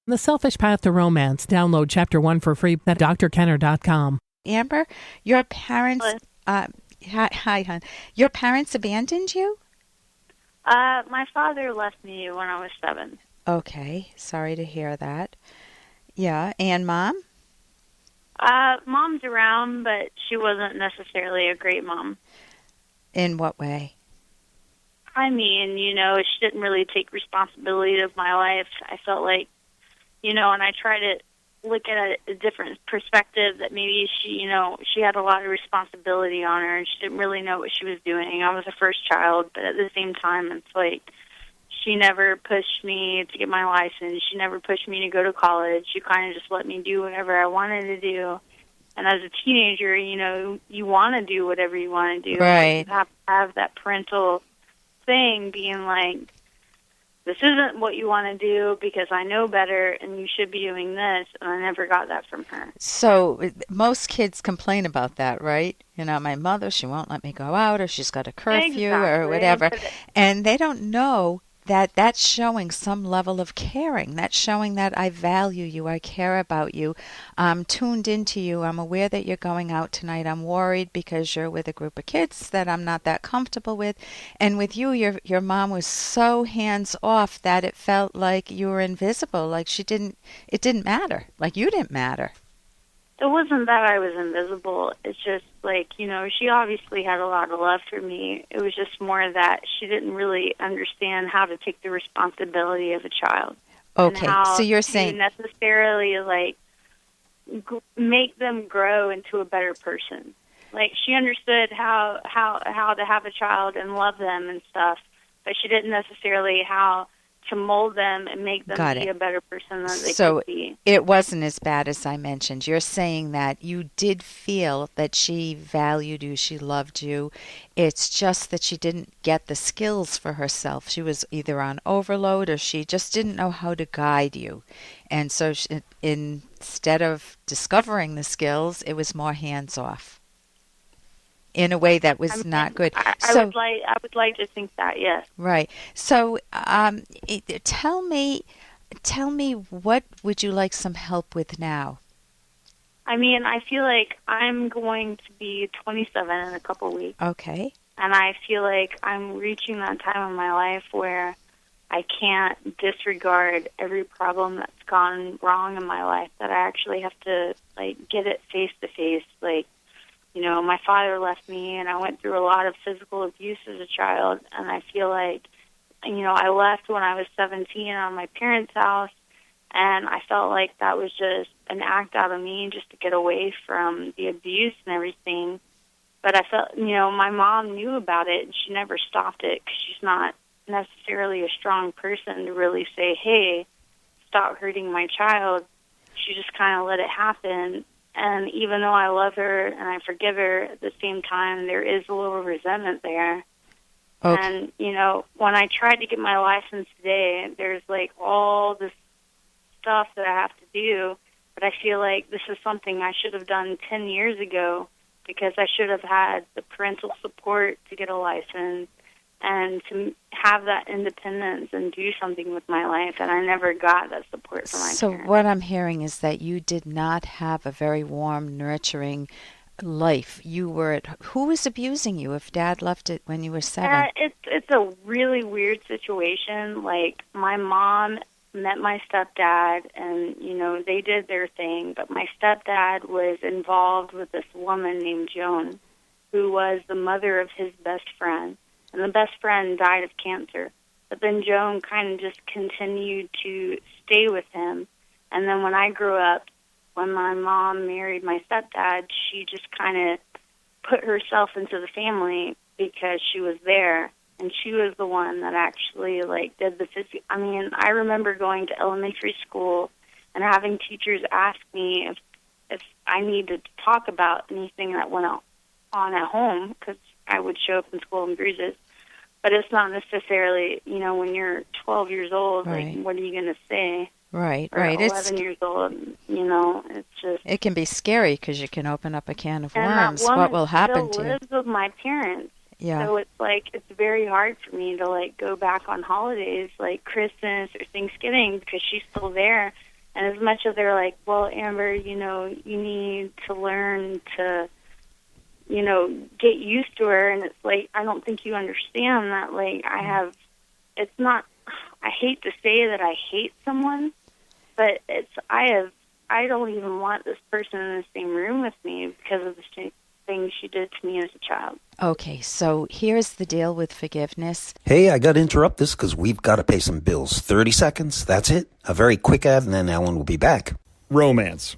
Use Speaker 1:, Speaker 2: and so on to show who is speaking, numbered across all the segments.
Speaker 1: The Selfish Path to Romance. Download Chapter 1 for free at drkenner.com.
Speaker 2: Amber, your parents,
Speaker 3: Hello.
Speaker 2: hi, hon. Your parents abandoned you?
Speaker 3: My father left me when I was 7.
Speaker 2: Okay, sorry to hear that. Yeah, and mom?
Speaker 3: Mom's around, but she wasn't necessarily a great mom.
Speaker 2: In what way?
Speaker 3: I mean, she didn't really take responsibility of my life. I felt like, and I try to look at a different perspective that maybe she had a lot of responsibility on her and she didn't really know what she was doing. I was a first child, but at the same time, it's like she never pushed me to get my license. She never pushed me to go to college. She kind of just let me do whatever I wanted to do. And as a teenager, you want to do whatever you want to do.
Speaker 2: Right.
Speaker 3: You have to have that parental thing being like, this isn't what you want to do because I know better and you should be doing this. And I never got that from her.
Speaker 2: So most kids complain about that, right? My mother, she won't let me go out, or she's got a curfew or whatever. And they don't know that that's showing some level of caring. That's showing that I value you, I care about you, I'm tuned into you, I'm aware that you're going out tonight, I'm worried because you're with a group of kids that I'm not that comfortable with. And with you, your mom was so hands off that it felt like you were invisible, like it didn't matter, like you didn't matter.
Speaker 3: It wasn't that I was invisible. It's just like, she obviously had a lot of love for me. It was just more that she didn't really understand how to take the responsibility of a child.
Speaker 2: Okay,
Speaker 3: And how
Speaker 2: so you're
Speaker 3: to
Speaker 2: saying
Speaker 3: necessarily make them grow into a better person. Like she understood how to have a child and love them and stuff, but she didn't necessarily how to mold them and make them be a better person than they could be.
Speaker 2: So it wasn't as bad as I mentioned. You're saying that you did feel that she valued you, she loved you. It's just that she didn't get the skills for herself. She was either on overload or she just didn't know how to guide you. And so instead of discovering the skills, it was more hands off in a way that was not good.
Speaker 3: I would like to think that, yes.
Speaker 2: Right. So, tell me, what would you like some help with now?
Speaker 3: I mean, I feel like I'm going to be 27 in a couple weeks.
Speaker 2: Okay.
Speaker 3: And I feel like I'm reaching that time in my life where I can't disregard every problem that's gone wrong in my life, that I actually have to, get it face to face. My father left me, and I went through a lot of physical abuse as a child, and I feel like, I left when I was 17 on my parents' house, and I felt like that was just an act out of me just to get away from the abuse and everything. But I felt, my mom knew about it, and she never stopped it because she's not necessarily a strong person to really say, hey, stop hurting my child. She just kind of let it happen. And even though I love her and I forgive her, at the same time, there is a little resentment there. Okay. And, when I tried to get my license today, there's all this stuff that I have to do, but I feel like this is something I should have done 10 years ago because I should have had the parental support to get a license and to have that independence and do something with my life, and I never got that support from my parents.
Speaker 2: So what I'm hearing is that you did not have a very warm, nurturing life. Who was abusing you if Dad left it when you were 7?
Speaker 3: It's a really weird situation. My mom met my stepdad, and, they did their thing, but my stepdad was involved with this woman named Joan, who was the mother of his best friend. And the best friend died of cancer. But then Joan kind of just continued to stay with him. And then when I grew up, when my mom married my stepdad, she just kind of put herself into the family because she was there. And she was the one that actually, did the physical. I mean, I remember going to elementary school and having teachers ask me if I needed to talk about anything that went on at home, because I would show up in school in bruises. But it's not necessarily, when you're 12 years old,
Speaker 2: right.
Speaker 3: What are you going to say?
Speaker 2: Right,
Speaker 3: or
Speaker 2: right.
Speaker 3: 11 years old, it's just...
Speaker 2: It can be scary because you can open up a can of worms. What will happen to you?
Speaker 3: And that woman still lives with my parents.
Speaker 2: Yeah.
Speaker 3: So it's very hard for me to, go back on holidays like Christmas or Thanksgiving because she's still there. And as much as they're like, well, Amber, you need to learn to, get used to her. And it's like, I don't think you understand that, like, I hate to say that I hate someone, but I don't even want this person in the same room with me because of the things she did to me as a child.
Speaker 2: Okay, so here's the deal with forgiveness.
Speaker 4: Hey, I got to interrupt this because we've got to pay some bills. 30 seconds, that's it. A very quick ad, and then Ellen will be back.
Speaker 5: Romance.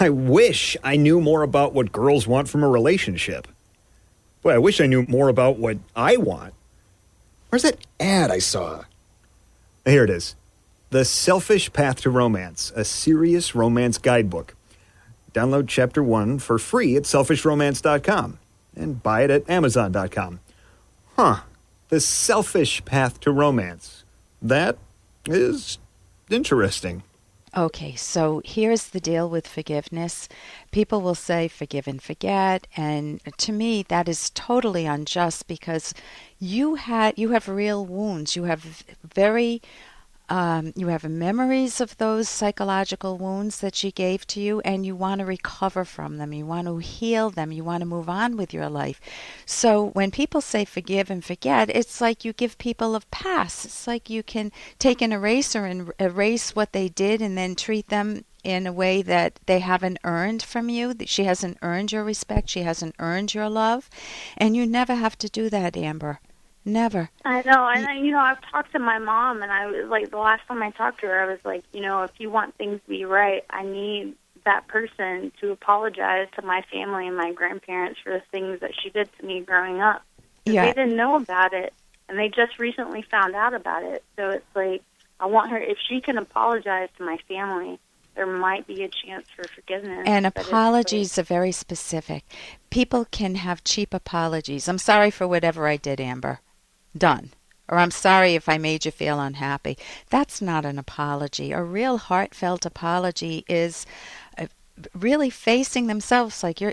Speaker 5: I wish I knew more about what girls want from a relationship. Boy, I wish I knew more about what I want. Where's that ad I saw? Here it is. The Selfish Path to Romance, a serious romance guidebook. Download Chapter 1 for free at selfishromance.com and buy it at amazon.com. The Selfish Path to Romance. That is interesting.
Speaker 2: Okay, so here's the deal with forgiveness. People will say forgive and forget, and to me that is totally unjust because you have real wounds. You have you have memories of those psychological wounds that she gave to you, and you want to recover from them. You want to heal them. You want to move on with your life. So when people say forgive and forget, it's like you give people a pass. It's like you can take an eraser and erase what they did and then treat them in a way that they haven't earned from you. She hasn't earned your respect. She hasn't earned your love. And you never have to do that, Amber. Never.
Speaker 3: I know, and I've talked to my mom, and I was like, the last time I talked to her, I was like, if you want things to be right, I need that person to apologize to my family and my grandparents for the things that she did to me growing up. Yeah. They didn't know about it, and they just recently found out about it. So it's like, I want her, if she can apologize to my family, there might be a chance for forgiveness.
Speaker 2: And apologies are very specific. People can have cheap apologies. I'm sorry for whatever I did, Amber. Done. Or I'm sorry if I made you feel unhappy. That's not an apology. A real heartfelt apology is really facing themselves like you're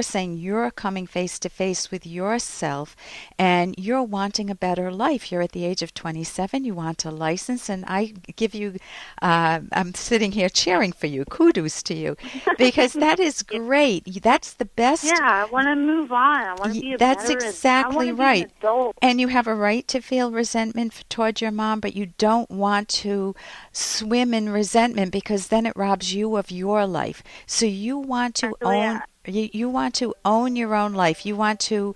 Speaker 2: saying you're coming face to face with yourself and you're wanting a better life. You're at the age of 27, you want a license, and I give you I'm sitting here cheering for you. Kudos to you, because that is great. That's the best.
Speaker 3: Yeah, I want to move on. I want to be a
Speaker 2: That's
Speaker 3: better
Speaker 2: exactly right.
Speaker 3: Be an adult.
Speaker 2: And you have a right to feel resentment toward your mom, but you don't want to swim in resentment because then it robs you of your life. So you want to you want to own your own life. You want to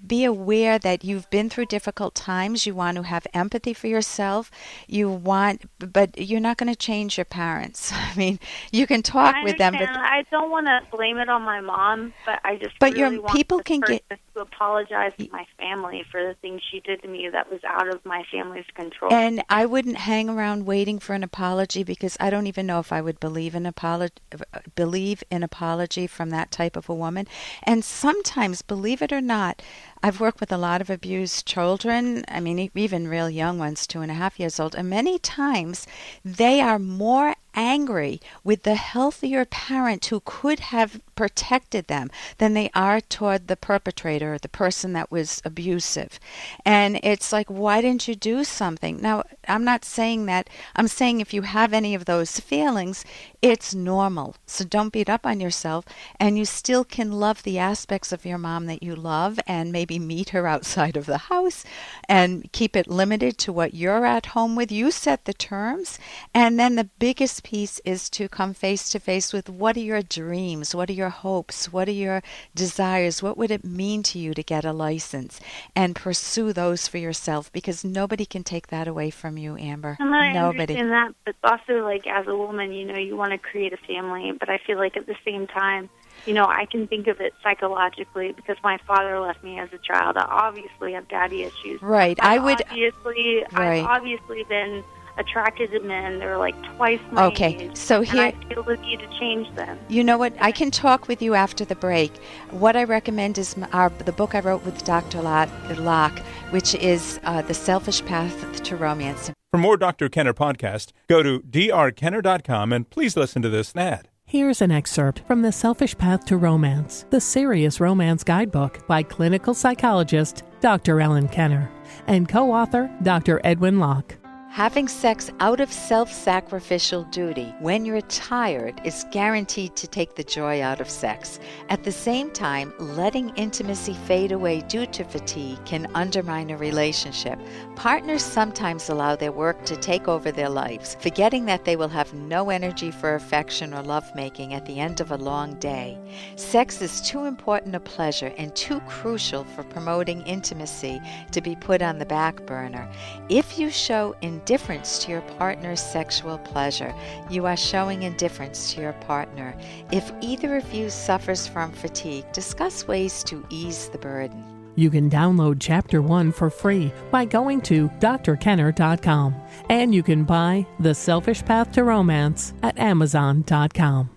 Speaker 2: be aware that you've been through difficult times. You want to have empathy for yourself. But you're not going to change your parents. I mean, you can talk with them, but
Speaker 3: I don't want to blame it on my mom. But I just
Speaker 2: really
Speaker 3: want
Speaker 2: people
Speaker 3: this
Speaker 2: can
Speaker 3: person
Speaker 2: get
Speaker 3: to apologize to my family for the things she did to me that was out of my family's control.
Speaker 2: And I wouldn't hang around waiting for an apology because I don't even know if I would believe in apology from that type of a woman. And sometimes, believe it or not, I've worked with a lot of abused children, I mean, even real young ones, 2.5 years old, and many times they are more angry with the healthier parent who could have protected them than they are toward the perpetrator, the person that was abusive. And it's like, why didn't you do something? Now, I'm not saying that. I'm saying if you have any of those feelings, it's normal. So don't beat up on yourself, and you still can love the aspects of your mom that you love and maybe meet her outside of the house and keep it limited to what you're at home with. You set the terms, and then the biggest piece is to come face to face with what are your dreams, what are your hopes, what are your desires, what would it mean to you to get a license, and pursue those for yourself, because nobody can take that away from you, Amber.
Speaker 3: And I
Speaker 2: Nobody.
Speaker 3: understand that, but also, like, as a woman, you want to create a family, but I feel like at the same time, I can think of it psychologically because my father left me as a child. I obviously have daddy issues.
Speaker 2: Right.
Speaker 3: I've obviously been attracted to men that are like twice my age.
Speaker 2: So here,
Speaker 3: and I feel the need to change them.
Speaker 2: You know what? I can talk with you after the break. What I recommend is the book I wrote with Dr. Locke, which is The Selfish Path to Romance.
Speaker 6: For more Dr. Kenner podcast, go to drkenner.com and please listen to this ad.
Speaker 1: Here's an excerpt from The Selfish Path to Romance, the Serious Romance Guidebook by clinical psychologist Dr. Ellen Kenner and co-author Dr. Edwin Locke.
Speaker 2: Having sex out of self-sacrificial duty when you're tired is guaranteed to take the joy out of sex. At the same time, letting intimacy fade away due to fatigue can undermine a relationship. Partners sometimes allow their work to take over their lives, forgetting that they will have no energy for affection or lovemaking at the end of a long day. Sex is too important a pleasure and too crucial for promoting intimacy to be put on the back burner. If you show indifference to your partner's sexual pleasure, you are showing indifference to your partner. If either of you suffers from fatigue, discuss ways to ease the burden.
Speaker 1: You can download Chapter 1 for free by going to drkenner.com. And you can buy The Selfish Path to Romance at amazon.com.